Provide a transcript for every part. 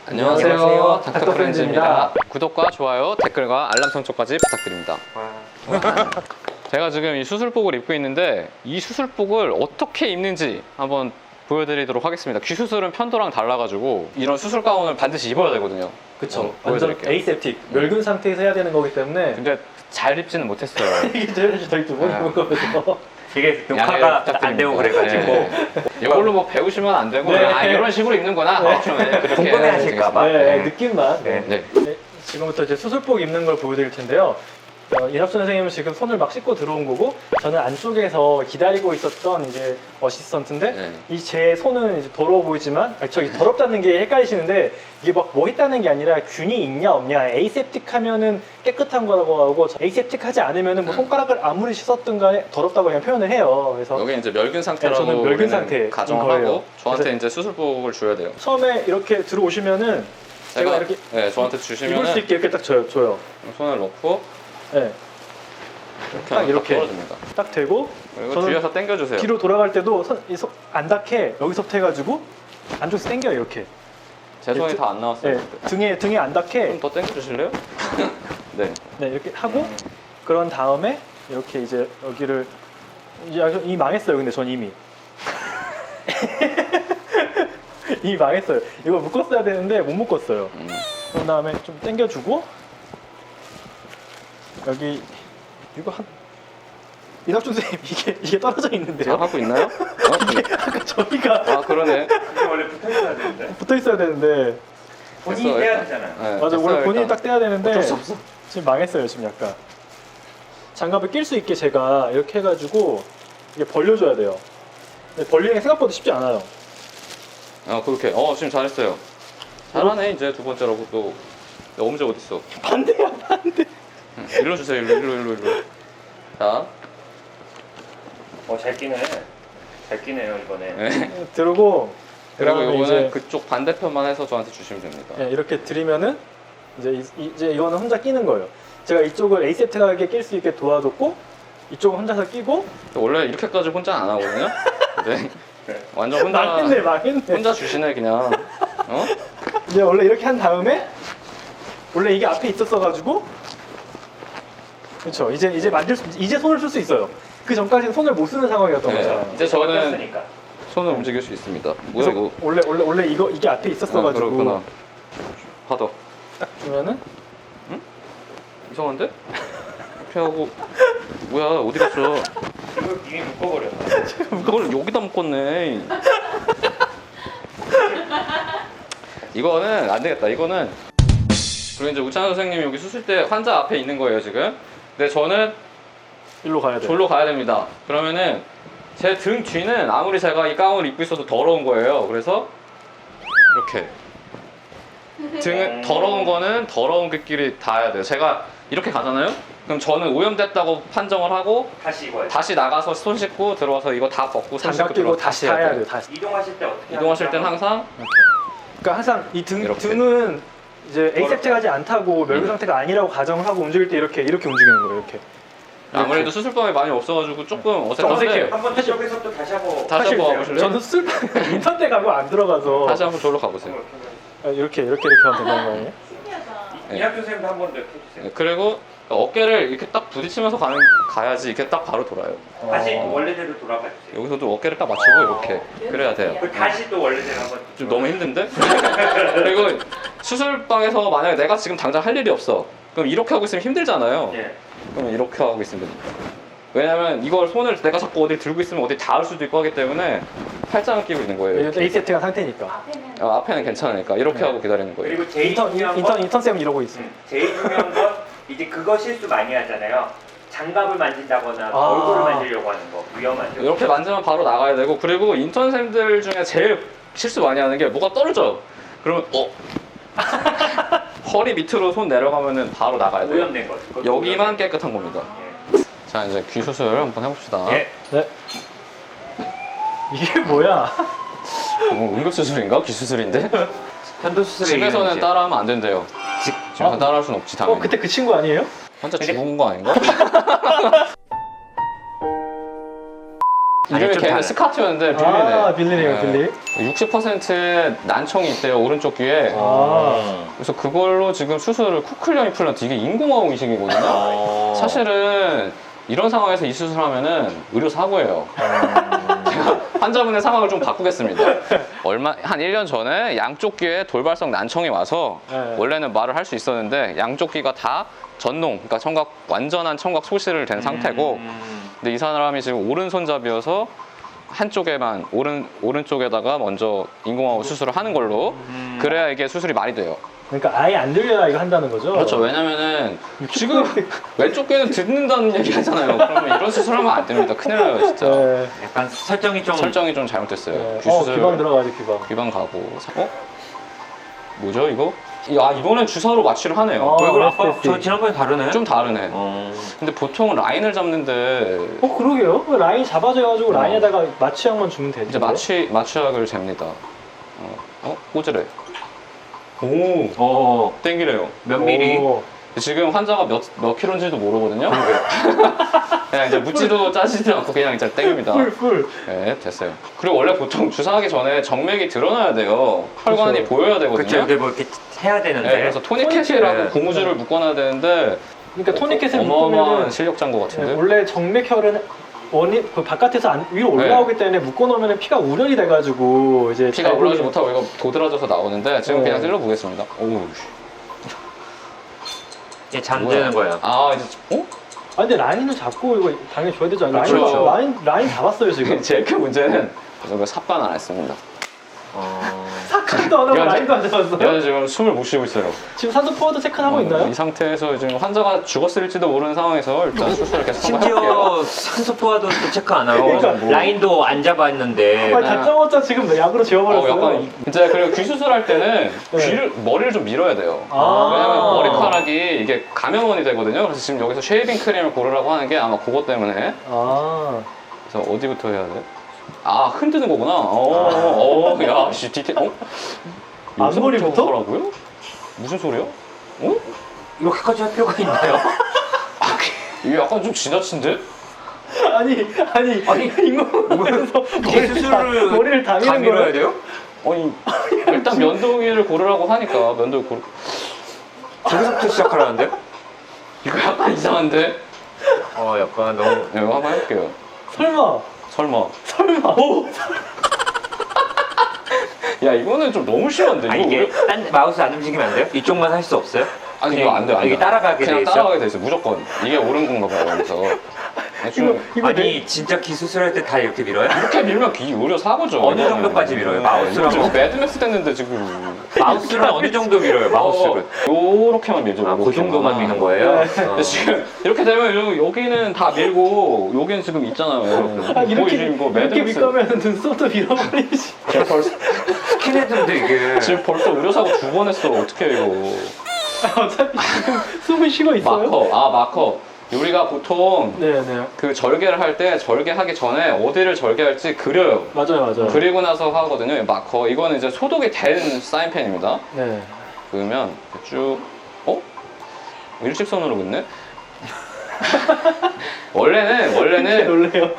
안녕하세요. 닥터프렌즈입니다. 구독과 좋아요, 댓글과 알람 설정까지 부탁드립니다. 제가 지금 이 수술복을 입고 있는데 이 수술복을 어떻게 입는지 한번 보여드리도록 하겠습니다. 귀수술은 편도랑 달라가지고 이런 수술 가운을 반드시 입어야 되거든요. 그쵸. 완전 에이셉틱, 멸균 상태에서 해야 되는 거기 때문에. 근데 잘 입지는 못했어요. 이게 저희 두 번 입은 거면서. 이게 녹화가 안 되고 그래가지고 네. 이걸로 뭐 배우시면 안 되고 네. 아 이런 식으로 입는구나. 그렇죠. 네. 그렇게 궁금해하실까봐. 네, 느낌만. 네. 네. 네, 지금부터 이제 수술복 입는 걸 보여드릴 텐데요. 이낙준 선생님은 지금 손을 막 씻고 들어온 거고, 저는 안쪽에서 기다리고 있었던 이제 어시스턴트인데, 네. 이 제 손은 이제 더러워 보이지만, 저기 더럽다는 게 헷갈리시는데, 이게 막 뭐 했다는 게 아니라 균이 있냐 없냐, 에이셉틱 하면은 깨끗한 거라고 하고, 에이셉틱 하지 않으면은 뭐 손가락을 아무리 씻었든 간에 더럽다고 그냥 표현을 해요. 그래서 여기 이제 멸균 상태라고 저는 멸균 우리는 상태인 가정하고 거예요. 저한테 그래서 이제 수술복을 줘야 돼요. 처음에 이렇게 들어오시면은, 제가 이렇게 네, 저한테 입을 주시면 수 있게 이렇게 딱 줘요. 손을 놓고 네. 이렇게 딱 하면 이렇게. 떨어집니다. 딱 되고, 그리고 저는 뒤에서 당겨주세요. 뒤로 돌아갈 때도 안 닿게 여기서부터 해가지고 안쪽에서 당겨요 이렇게. 제 손이 다 안 나왔어요. 네, 등에 안 닿게. 좀 더 당겨주실래요? 네. 네, 이렇게 하고 그런 다음에 이렇게 이제 여기를 이제 이미 망했어요. 근데 전 이미 이미 망했어요. 이거 묶었어야 되는데 못 묶었어요. 그런 다음에 좀 당겨주고 여기 이거 한 이낙준 선생님 이게 떨어져 있는데요. 잘 하고 있나요? 아까 저기가 아 그러네. 이게 원래 붙어 있어야 되는데 붙어 있어야 되는데. 본인이 됐어요, 떼야 일단. 되잖아요. 네, 맞아, 됐어요, 원래 본인이 일단. 딱 떼야 되는데 어쩔 수 없어. 지금 망했어요. 지금 약간 장갑을 낄 수 있게 제가 이렇게 해가지고 이게 벌려줘야 돼요. 근데 벌리는 게 생각보다 쉽지 않아요. 아 그렇게. 지금 잘했어요. 잘하네 이제 두 번째라고 또. 야, 엄지 어디 있어? 반대야 반대. 일로 주세요. 일로. 자. 잘 끼네. 잘 끼네요 이번에. 네. 들고 그리고 그다음에 이거는 이제 그쪽 반대편만 해서 저한테 주시면 됩니다. 예, 이렇게 들이면은 이제 이거는 혼자 끼는 거예요. 제가 이쪽을 에이셉틱하게 낄 수 있게 도와줬고 이쪽은 혼자서 끼고. 원래 이렇게까지 혼자 안 하거든요. 네. 완전 혼자 망했네. 혼자 주시네 그냥. 이제 원래 이렇게 한 다음에 원래 이게 앞에 있었어가지고 그렇죠. 이제 이제 손을 쓸 수 있어요. 그 전까지는 손을 못 쓰는 상황이었던 네. 거잖아요. 이제 저는 꼈으니까. 손을 움직일 수 있습니다. 뭐야 그래서 이거? 원래 이게 앞에 있었어가지고 그렇구나. 받아. 딱 주면은 이상한데? 이렇게 하고 뭐야 어디 갔어? 이거 이미 묶어버렸어. 그걸 여기다 묶었네. 이거는 안 되겠다. 이거는 그리고 이제 우찬 선생님이 여기 수술대 환자 앞에 있는 거예요 지금. 근데 저는 일로 가야 돼. 졸로 가야 됩니다. 그러면은 제 등 뒤는 아무리 제가 이 가운을 입고 있어도 더러운 거예요. 그래서 이렇게 등은 더러운 거는 더러운 그끼리 닿아야 돼요. 제가 이렇게 가잖아요. 그럼 저는 오염됐다고 판정을 하고 다시 입어야 돼. 다시 나가서 손 씻고 들어와서 이거 다 벗고 손 씻고 장갑 끼고 들어와서 다시 해야 타야 돼요. 돼. 다시. 이동하실 때 어떻게 이동하실 땐 하시냐면 항상 그러니까 항상 이 이렇게. 등은 이제 에이셉틱하지 않다고 멸균 상태가 아니라고 가정을 하고 움직일 때 이렇게 움직이는 거예요. 이렇게. 아무래도 수술방에 많이 없어가지고 조금 어색해요. 어색한데 한번 저기서 또 다시 하고 다시 한번 와보실래요? 저는 술 인턴 때 가고 안 들어가서 다시 한번 졸로 가보세요. 이렇게 하면 된다는 거 아니에요? 이낙준 선생님도 한번 이렇게 해주세요. 네, 그리고 어깨를 이렇게 딱 부딪히면서 가야지 이렇게 딱 바로 돌아요. 다시 원래대로 돌아가 주세요. 여기서도 어깨를 딱 맞추고 이렇게 그래야 돼요. 그 다시 또 원래대로 한번. 좀 너무 힘든데? 그리고 수술방에서 만약에 내가 지금 당장 할 일이 없어. 그럼 이렇게 하고 있으면 힘들잖아요. 예. 그러면 이렇게 하고 있으면 됩니다. 왜냐면 이걸 손을 내가 자꾸 어디 들고 있으면 어디 닿을 수도 있고 하기 때문에 팔짱을 끼고 있는 거예요. 이렇게. 에이셉틱한 상태니까. 앞에는 괜찮으니까 이렇게 하고 기다리는 거예요. 그리고 제일 중요한 건 인턴 쌤 이러고 있어요. 제일 중요한 건 이제 그거 실수 많이 하잖아요. 장갑을 만진다거나 아. 얼굴을 만지려고 하는 거 위험하죠. 이렇게 만지면 바로 나가야 되고 그리고 인턴생들 중에 제일 실수 많이 하는 게 뭐가 떨어져. 그러면 허리 밑으로 손 내려가면은 바로 나가야 돼요. 오염된 거. 그것도 여기만 깨끗한 겁니다. 예. 자 이제 귀 수술 한번 해봅시다. 예. 네. 이게 뭐야? 응급 수술인가? 귀 수술인데? 편도 수술에 집에서는 따라하면 안 된대요. 집에서 따라할 순 없지 당연히. 그때 그 친구 아니에요? 혼자 죽은 거 아닌가? 이름이 좀 걔는 다르네. 스카트였는데 빌리네. 아, 빌리네요, 빌리. 60%의 난청이 있대요, 오른쪽 귀에. 아. 그래서 그걸로 지금 수술을 코클리어 임플란트, 이게 인공화학 이식이거든요. 어. 사실은 이런 상황에서 이 수술하면은 의료 사고예요. 제가 환자분의 상황을 좀 바꾸겠습니다. 한 1년 전에 양쪽 귀에 돌발성 난청이 와서 네. 원래는 말을 할 수 있었는데 양쪽 귀가 다 전농, 그러니까 청각, 완전한 청각 소실을 된 상태고, 근데 이 사람이 지금 오른손잡이여서 한쪽에만 오른쪽에다가 먼저 인공화학 수술을 하는 걸로 그래야 이게 수술이 말이 돼요. 그러니까 아예 안 들려야 이거 한다는 거죠? 그렇죠. 왜냐면은 지금 왼쪽 귀는 듣는다는 얘기 하잖아요. 그러면 이런 수술하면 안 됩니다. 큰일 나요, 진짜. 네. 약간 설정이 좀 설정이 좀 잘못됐어요. 네. 귀 수술 귀방 들어가죠, 귀방. 귀방 가고. 뭐죠 이거? 이번엔 주사로 마취를 하네요. 아. 왜 그래? 아까 SSD. 저 지난번에 다르네. 좀 다르네. 어. 근데 보통 라인을 잡는데 그러게요. 라인 잡아줘가지고 라인에다가 마취약만 주면 되죠. 이제 마취약을 잽니다. 꽂으래. 오, 어. 땡기래요. 몇 미리? 오. 지금 환자가 몇 킬로인지도 모르거든요. 그냥 이제 묻지도 짜지도 않고 그냥 이제 땡깁니다. 뿔. 네, 됐어요. 그리고 원래 보통 주사하기 전에 정맥이 드러나야 돼요. 혈관이 그쵸. 보여야 되거든요. 그쵸, 근데 뭐 이렇게 해야 되는데. 네, 그래서 토니켓이라고 토니켓. 고무줄을 묶어놔야 되는데 그러니까 토니켓을 어마어마한 묶으면은 실력자인 것 같은데. 원래 정맥혈은 그 바깥에서 위로 올라오기 때문에 묶어놓으면 피가 우려이 돼가지고 이제 피가 잘 올라오지 돌리는- 못하고 이거 도드라져서 나오는데 지금 네. 그냥 찔러보겠습니다. 오우. 이제 잠드는 거예요. 아 이제 아 근데 라인을 잡고 이거 당연히 줘야 되지 않나요? 그렇죠. 라인 잡았어요 지금. 제일 큰 문제는 이거 삽관 안 했습니다. 사칸도 안 하고 야, 라인도 안 잡았어. 얘가 지금 숨을 못 쉬고 있어요. 지금 산소 포워드 체크하고 있나요? 이 상태에서 지금 환자가 죽었을지도 모르는 상황에서 일단 수술을 계속 한번 해볼게요. 심지어 산소 포화도 또 체크 안 하고 그러니까 라인도 안 잡았는데 아니 다짜고짜 지금 약으로 지워버렸어요. 약간 이제 그리고 귀 수술할 때는 네. 머리를 좀 밀어야 돼요. 아. 왜냐면 머리카락이 이게 감염원이 되거든요. 그래서 지금 여기서 쉐이빙 크림을 고르라고 하는 게 아마 그것 때문에. 아 그래서 어디부터 해야 돼? 아 흔드는 거구나. 야, 씨 디테일. 앞머리부터? 라고요? 무슨 소리야? 이렇게까지 할 필요가 있나요? 이게 약간 좀 지나친데? 아니 인공에서 머리를 다 다 미는 밀어야 거예요? 돼요? 아니 일단 면도기를 고르라고 하니까 면도기 고르. 저기서부터 시작하라는데요? 이거 약간 이상한데? 약간 너무 네, 이거 한번 해볼게요. 설마 설마. 오. 야 이거는 좀 너무 심한데. 이거 이게 왜- 딴 마우스 안 움직이면 안 돼요? 이쪽만 할 수 없어요? 아니 그냥 이거 안 돼. 안 이게 돼. 따라가게 그냥 돼 있어? 따라가게 돼 있어. 무조건 이게 옳은 건가 봐요. 그래서 이거 아니 진짜 기 수술할 때 다 이렇게 밀어요? 이렇게 밀면 귀 오히려 사고죠. 어느 정도까지 밀어요? 마우스랑 지금 뭐? 매드맥스 됐는데 지금. 마우스는 어느 정도 밀어요? 마우스는 요렇게만 밀죠. 그 요렇게만. 정도만 미는 거예요? 근데 지금 이렇게 되면 여기는 다 밀고 여기는 지금 있잖아요. 아, 이렇게 지금 이거 이렇게 매드맥스 밀거면 눈썹도 밀어버리지. 지금 벌써 스킨헤드인데 이게 지금 벌써 의료사고 2번 했어. 어떻게 해요 이거? 어차피 지금 숨을 쉬고 있어요. 마커. 우리가 보통 네네 그 절개를 할 때 절개하기 전에 어디를 절개할지 그려요. 맞아요. 그리고 나서 하거든요. 마커. 이거는 이제 소독이 된 사인펜입니다. 네. 그러면 쭉 일직선으로 긋네? 원래는 놀래요.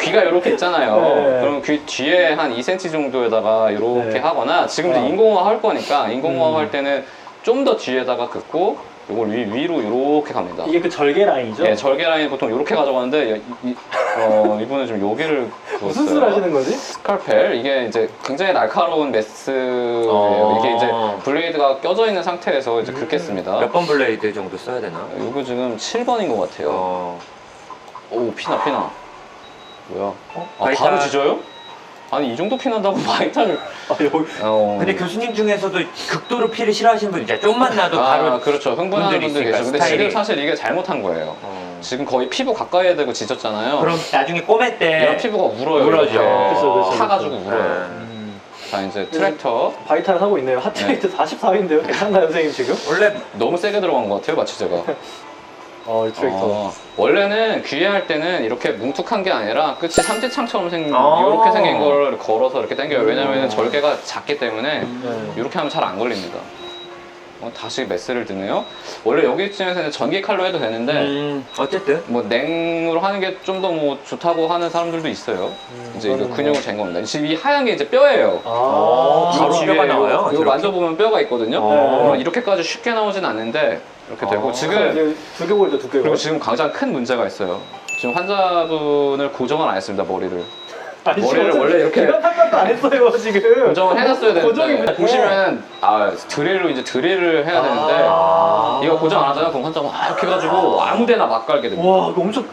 귀가 이렇게 있잖아요. 네. 그럼 귀 뒤에 한 2cm 정도에다가 이렇게 네. 하거나 지금 이제 어. 인공호흡 할 거니까 인공호흡 할 때는 좀 더 뒤에다가 긋고 이걸 위로 이렇게 갑니다. 이게 그 절개 라인이죠? 예, 절개 라인 보통 이렇게 가져가는데 이분은 좀 여기를 그었어요. 무슨 소리 하시는 거지? 스칼펠 이게 이제 굉장히 날카로운 메스예요. 이게 이제 블레이드가 껴져 있는 상태에서 이제 긋겠습니다. 몇 번 블레이드 정도 써야 되나? 이거 지금 7번인 것 같아요. 오 피나. 뭐야? 바이탈. 바로 지져요? 아니 이 정도 피난다고 바이탈을. 여기 근데 교수님 중에서도 극도로 피를 싫어하시는 분 있잖아요. 좀만 나도 바로 그렇죠. 흥분하는 분들이 분들 있으니까, 계시고 근데 스타일이. 지금 사실 이게 잘못한 거예요. 지금 거의 피부 가까이에 대고 지졌잖아요. 그럼 나중에 꼬맬 때 이런 피부가 울어요. 울어져. 이렇게. 그쵸. 타가지고 네. 울어요. 자 이제 트랙터 바이탈 하고 있네요. 하트레이트 44인데요. 괜찮나요, 선생님 지금? 원래 너무 세게 들어간 것 같아요 마취제가. 이 트랙터. 원래는 귀에 할 때는 이렇게 뭉툭한 게 아니라 끝이 삼지창처럼 아. 이렇게 생긴 걸 걸어서 이렇게 당겨요. 왜냐면 절개가 작기 때문에 네. 이렇게 하면 잘 안 걸립니다. 다시 메스를 드네요. 원래 여기쯤에서는 전기 칼로 해도 되는데 어쨌든 뭐 냉으로 하는 게 좀 더 뭐 좋다고 하는 사람들도 있어요. 이제 이거 근육을 잰 겁니다. 지금 이 하얀 게 이제 뼈예요. 바로 뒤에 뼈가 나와요. 이거 저렇게? 만져보면 뼈가 있거든요. 어. 물론 이렇게까지 쉽게 나오진 않는데 이렇게 되고 지금 두개골이죠, 두개골. 그리고 지금 가장 큰 문제가 있어요. 지금 환자분을 고정을 안 했습니다, 머리를. 아니, 머리를 지금 원래 이렇게 기관 삭감도 안 했어요, 지금. 고정을 해놨어야 고정이 되는데 왜- 보시면 드릴로 이제 드릴을 해야 되는데 이거 고정 안 하잖아요. 그럼 환자가 막 이렇게 해가지고 아무데나 막 깔게 됩니다. 와, 이거 엄청.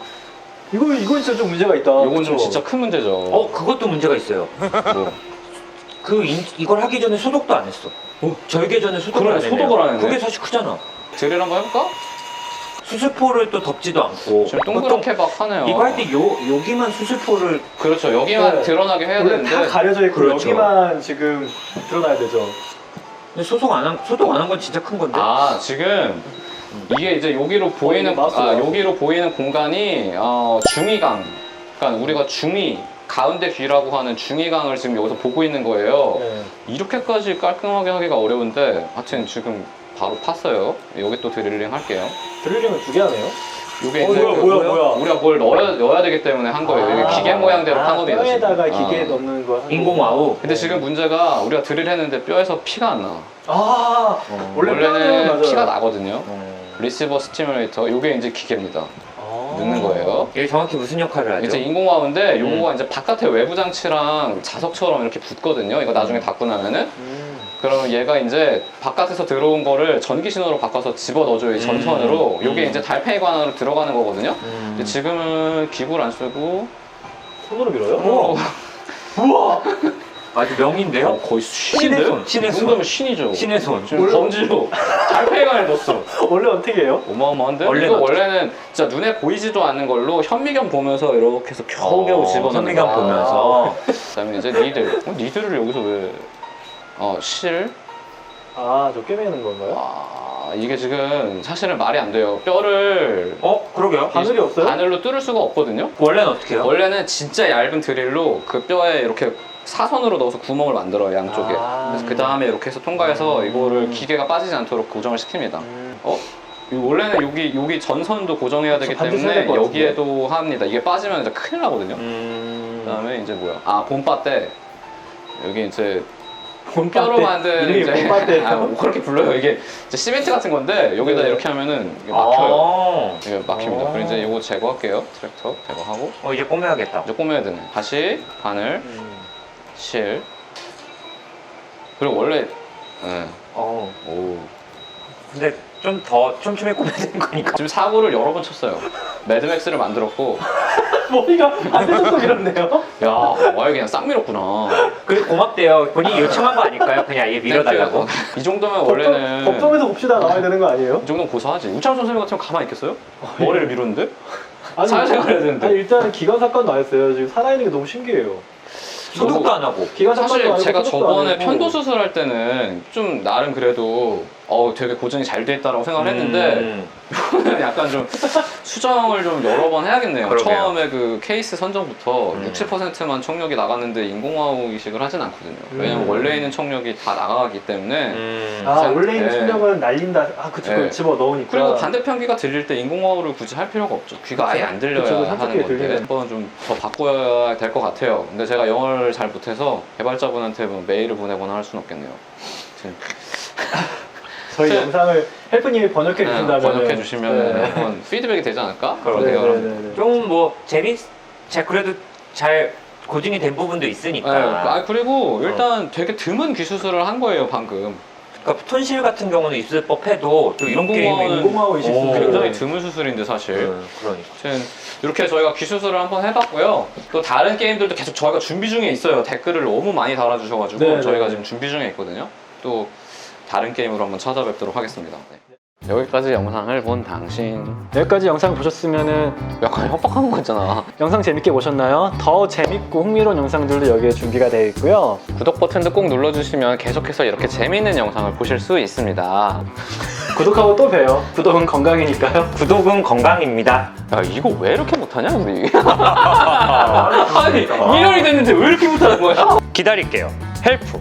이건 진짜 좀 문제가 있다. 이건 좀 그쵸? 진짜 큰 문제죠. 그것도 문제가 있어요. 뭐. 이걸 하기 전에 소독도 안 했어. 절개 전에 소독을 그래, 안 했네요. 소독을 안 했네. 그게 사실 크잖아. 드릴 한번 해볼까? 수술포를 또 덮지도 않고. 지금 동그랗게 막 하네요. 이거 할 때 여기만 수술포를 그렇죠. 여기만 네. 드러나게 해야 원래 되는데 다 가려져 있고 그렇죠. 여기만 지금 드러나야 되죠. 근데 소독 안 한 건 진짜 큰 건데. 지금 이게 이제 여기로 보이는 이거 마우스가. 여기로 보이는 공간이 중위강. 그러니까 우리가 중위 가운데 귀라고 하는 중위강을 지금 여기서 보고 있는 거예요. 네. 이렇게까지 깔끔하게 하기가 어려운데 하여튼 지금 바로 팠어요. 여기 또 드릴링 할게요. 드릴링을 2개 하네요. 이게 이제 뭐야. 우리가 뭘 넣어야 되기 때문에 한 거예요. 이게 기계 모양대로 판 겁니다. 지금. 뼈에다가 기계 넣는 거. 하는 인공와우. 근데 지금 문제가 우리가 드릴 했는데 뼈에서 피가 안 나. 원래 뼈는 원래는 맞아요. 피가 나거든요. 리시버 스티뮬레이터, 이게 이제 기계입니다. 넣는 거예요. 이게 정확히 무슨 역할을 하죠? 이제 인공화우인데 요거가 이제 바깥에 외부 장치랑 자석처럼 이렇게 붙거든요. 이거 나중에 닫고 나면은. 그러면 얘가 이제 바깥에서 들어온 거를 전기 신호로 바꿔서 집어 넣어줘요. 이 전선으로. 요게 이제 달팽이 관으로 들어가는 거거든요. 근데 지금은 기구를 안 쓰고 손으로 밀어요? 우와. 아주 명인데요? 거의 신인데요? 신의 손, 신의 이 손. 정도면 신이죠. 신의 손. 지금 검지로 달팽이 관을 넣었어. 원래 어떻게 해요? 어마어마한데? 원래는 이거 어떻게- 원래는 진짜 눈에 보이지도 않는 걸로 현미경 보면서 이렇게 해서 겨우겨우 집어넣는 선미경 거야. 보면서. 그다음에 이제 니들. 니들을 여기서 왜? 실. 저 꿰매는 건가요? 이게 지금 사실은 말이 안 돼요. 뼈를 그러게요. 바늘이 없어요? 바늘로 뚫을 수가 없거든요. 원래는 어떻게 해요? 원래는 진짜 얇은 드릴로 그 뼈에 이렇게 사선으로 넣어서 구멍을 만들어요, 양쪽에. 그래서 그 다음에 이렇게 해서 통과해서 이거를 기계가 빠지지 않도록 고정을 시킵니다. 이거 원래는 여기 전선도 고정해야 되기 반드시 해야 때문에 될것 같은데? 여기에도 합니다. 이게 빠지면 이제 큰일 나거든요. 그다음에 이제 뭐야? 봄바 때 여기 이제 뼈로 만든 이름이 이제 봄바떼예요? 그렇게 불러요. 이게 이제 시멘트 같은 건데 여기다 네. 이렇게 하면은 이게 막혀요. 아. 이게 막힙니다. 그리고 이제 이거 제거할게요. 트랙터 제거하고 이제 꼬매야겠다. 이제 꼬매야 되네. 다시 바늘, 실. 그리고 원래 오. 근데 좀 더 촘촘히 꼬매야 되는 거니까. 지금 사고를 여러 번 쳤어요. 매드맥스를 만들었고 머리가 안 돼서 또 밀었네요. 야, 와이 그냥 싹 밀었구나. 그래 고맙대요. 본인이 요청한 거 아닐까요? 그냥 얘 밀어달라고. 이 정도면 원래는 법정에서 봅시다 나와야 되는 거 아니에요? 이 정도는 고소하지. 우창 선생님 같으면 가만히 있겠어요? 머리를 밀었는데? 아니, 사회생활 해야 되는데. 아니, 일단은 기관 사건도 안 했어요. 지금 살아있는 게 너무 신기해요. 소독도 안 하고. 기관 사건도 사실 아니고 제가 소독도 안 저번에 했고. 편도 수술할 때는 좀 나름 그래도 되게 고증이 잘 돼 있다라고 생각을 했는데 이거는 약간 좀 수정을 좀 여러 번 해야겠네요. 그러게요. 처음에 그 케이스 선정부터 60%만 청력이 나갔는데 인공화우 이식을 하진 않거든요. 왜냐면 원래 있는 청력이 다 나가기 때문에 원래 있는 네. 충격은 날린다. 그쵸. 네. 그걸 집어 넣으니까. 그리고 반대편 귀가 들릴 때 인공화우를 굳이 할 필요가 없죠. 귀가 아예 안 들려야 그쵸, 산뜻하게 하는 건데 들리는. 한번 좀 더 바꿔야 될 것 같아요. 근데 제가 영어를 잘 못해서 개발자분한테 뭐 메일을 보내거나 할 수는 없겠네요. 아무튼 저희 영상을 헬프님이 번역해 주신다면 번역해 주시면 한번 피드백이 되지 않을까? 그런 생각을 합니다. 네네네. 좀 뭐 그래도 잘 고증이 된 부분도 있으니까. 네, 그리고 일단 되게 드문 귀 수술을 한 거예요 방금. 그러니까 톤실 같은 경우는 있을 법해도 또 이런 게임에 인공화우 이식 수술. 굉장히 드문 수술인데 사실. 그러니까. 아무튼 이렇게 저희가 귀 수술을 한번 해봤고요. 또 다른 게임들도 계속 저희가 준비 중에 있어요. 댓글을 너무 많이 달아주셔가지고 네, 저희가 네. 지금 준비 중에 있거든요. 또 다른 게임으로 한번 찾아뵙도록 하겠습니다. 네. 여기까지 영상을 본 당신 여기까지 영상 보셨으면은 약간 협박하는 거 있잖아. 영상 재밌게 보셨나요? 더 재밌고 흥미로운 영상들도 여기에 준비가 되어 있고요. 구독 버튼도 꼭 눌러주시면 계속해서 이렇게 재밌는 영상을 보실 수 있습니다. 구독하고 또 봬요. 구독은 건강이니까요. 구독은 건강입니다. 야 이거 왜 이렇게 못하냐 우리? 아니 1년이 됐는데 왜 이렇게 못하는 거야? 기다릴게요. 헬프